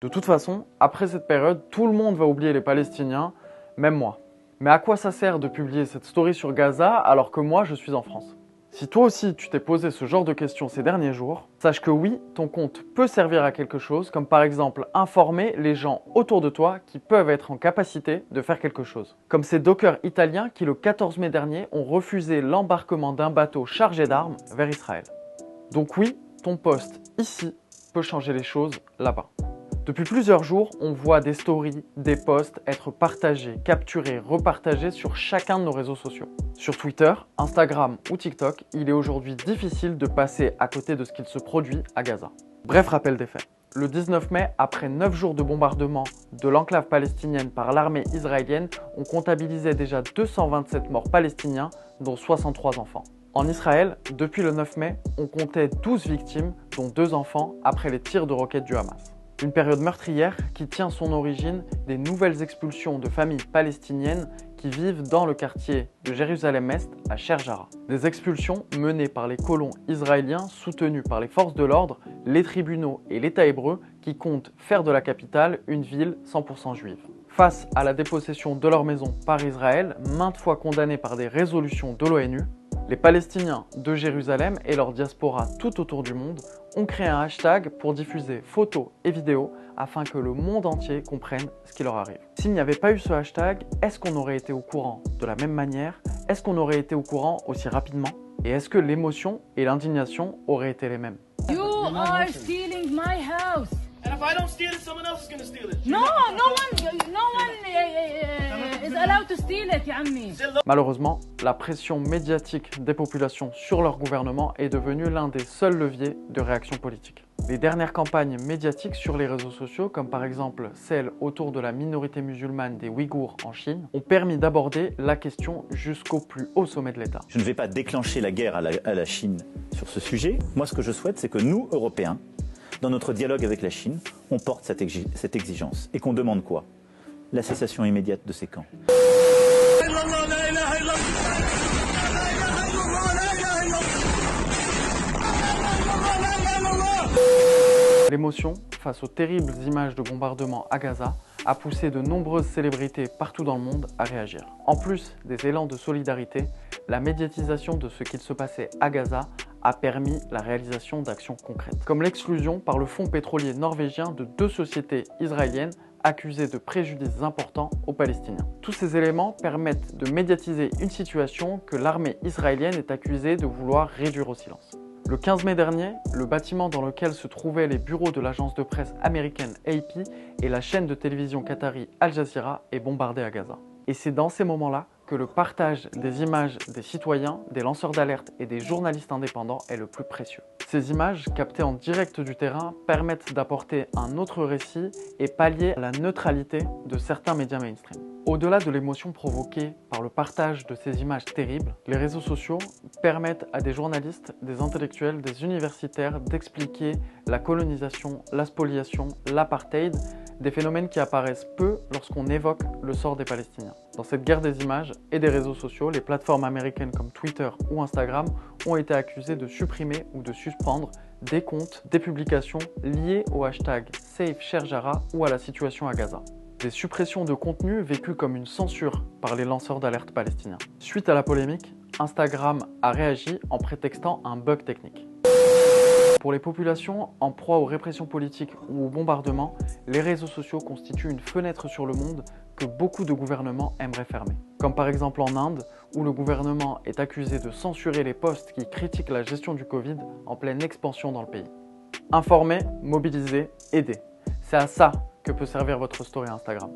De toute façon, après cette période, tout le monde va oublier les Palestiniens, même moi. Mais à quoi ça sert de publier cette story sur Gaza alors que moi je suis en France? Si toi aussi tu t'es posé ce genre de questions ces derniers jours, sache que oui, ton compte peut servir à quelque chose, comme par exemple informer les gens autour de toi qui peuvent être en capacité de faire quelque chose. Comme ces dockers italiens qui le 14 mai dernier ont refusé l'embarquement d'un bateau chargé d'armes vers Israël. Donc oui, ton post ici peut changer les choses là-bas. Depuis plusieurs jours, on voit des stories, des posts être partagés, capturés, repartagés sur chacun de nos réseaux sociaux. Sur Twitter, Instagram ou TikTok, il est aujourd'hui difficile de passer à côté de ce qu'il se produit à Gaza. Bref rappel des faits. Le 19 mai, après 9 jours de bombardement de l'enclave palestinienne par l'armée israélienne, on comptabilisait déjà 227 morts palestiniens, dont 63 enfants. En Israël, depuis le 9 mai, on comptait 12 victimes, dont 2 enfants, après les tirs de roquettes du Hamas. Une période meurtrière qui tient son origine des nouvelles expulsions de familles palestiniennes qui vivent dans le quartier de Jérusalem-Est à Sherjara. Des expulsions menées par les colons israéliens soutenus par les forces de l'ordre, les tribunaux et l'État hébreu qui comptent faire de la capitale une ville 100% juive. Face à la dépossession de leur maison par Israël, maintes fois condamnée par des résolutions de l'ONU, les Palestiniens de Jérusalem et leur diaspora tout autour du monde ont créé un hashtag pour diffuser photos et vidéos afin que le monde entier comprenne ce qui leur arrive. S'il n'y avait pas eu ce hashtag, est-ce qu'on aurait été au courant de la même manière? Est-ce qu'on aurait été au courant aussi rapidement? Et est-ce que l'émotion et l'indignation auraient été les mêmes? You are stealing my house. And if I don't steal it, someone else is going to steal it. No one is allowed to steal it, يا عمي. Malheureusement, la pression médiatique des populations sur leur gouvernement est devenue l'un des seuls leviers de réaction politique. Les dernières campagnes médiatiques sur les réseaux sociaux, comme par exemple celle autour de la minorité musulmane des Ouïghours en Chine, ont permis d'aborder la question jusqu'au plus haut sommet de l'État. Je ne vais pas déclencher la guerre à la Chine sur ce sujet. Moi, ce que je souhaite, c'est que nous, Européens, dans notre dialogue avec la Chine, on porte cette exigence et qu'on demande quoi? La cessation immédiate de ces camps. L'émotion face aux terribles images de bombardement à Gaza a poussé de nombreuses célébrités partout dans le monde à réagir. En plus des élans de solidarité, la médiatisation de ce qu'il se passait à Gaza a permis la réalisation d'actions concrètes, comme l'exclusion par le fonds pétrolier norvégien de 2 sociétés israéliennes accusées de préjudices importants aux Palestiniens. Tous ces éléments permettent de médiatiser une situation que l'armée israélienne est accusée de vouloir réduire au silence. Le 15 mai dernier, le bâtiment dans lequel se trouvaient les bureaux de l'agence de presse américaine AP et la chaîne de télévision qatari Al Jazeera est bombardé à Gaza. Et c'est dans ces moments-là que le partage des images des citoyens, des lanceurs d'alerte et des journalistes indépendants est le plus précieux. Ces images, captées en direct du terrain, permettent d'apporter un autre récit et pallier la neutralité de certains médias mainstream. Au-delà de l'émotion provoquée par le partage de ces images terribles, les réseaux sociaux permettent à des journalistes, des intellectuels, des universitaires d'expliquer la colonisation, la spoliation, l'apartheid, des phénomènes qui apparaissent peu lorsqu'on évoque le sort des Palestiniens. Dans cette guerre des images et des réseaux sociaux, les plateformes américaines comme Twitter ou Instagram ont été accusées de supprimer ou de suspendre des comptes, des publications liées au hashtag #SaveSherjara ou à la situation à Gaza. Des suppressions de contenu vécues comme une censure par les lanceurs d'alerte palestiniens. Suite à la polémique, Instagram a réagi en prétextant un bug technique. Pour les populations en proie aux répressions politiques ou aux bombardements, les réseaux sociaux constituent une fenêtre sur le monde que beaucoup de gouvernements aimeraient fermer. Comme par exemple en Inde, où le gouvernement est accusé de censurer les posts qui critiquent la gestion du Covid en pleine expansion dans le pays. Informer, mobiliser, aider. C'est à ça que peut servir votre story Instagram.